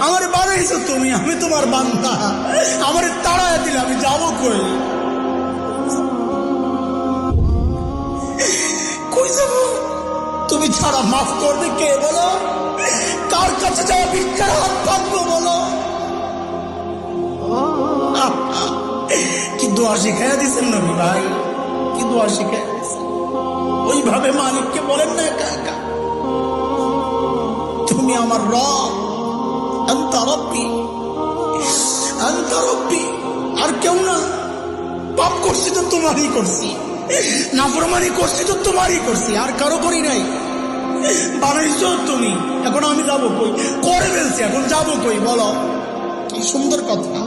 আমার বানাইছো তুমি, আমি তোমার বান্দা। আমার তাড়ায় দিলে আমি যাবো কই? কই যাবো? তুমি ছাড়া মাফ করবে কে বলো? কার কাছে যাওয়া ভিক্ষার হাত পাতবো বলো? কি দোয়া শিখাইয়া দিচ্ছেন নবী ভাই, কি দোয়া শিখাইয়া দিচ্ছেন। ওইভাবে মালিককে বলেন না একা একা, তুমি আমার রব, আনতা রব্বি, আনতা রব্বি, আর কেউ না। পাপ করছি তো তোমারই করছি, নাফরমানি করছি তো তোমারই করছি, আর কারো করি নাই। বানাইছো তুমি, এখন আমি যাবো কই? করে ফেলছি, এখন যাবো কই বলো? কি সুন্দর কথা।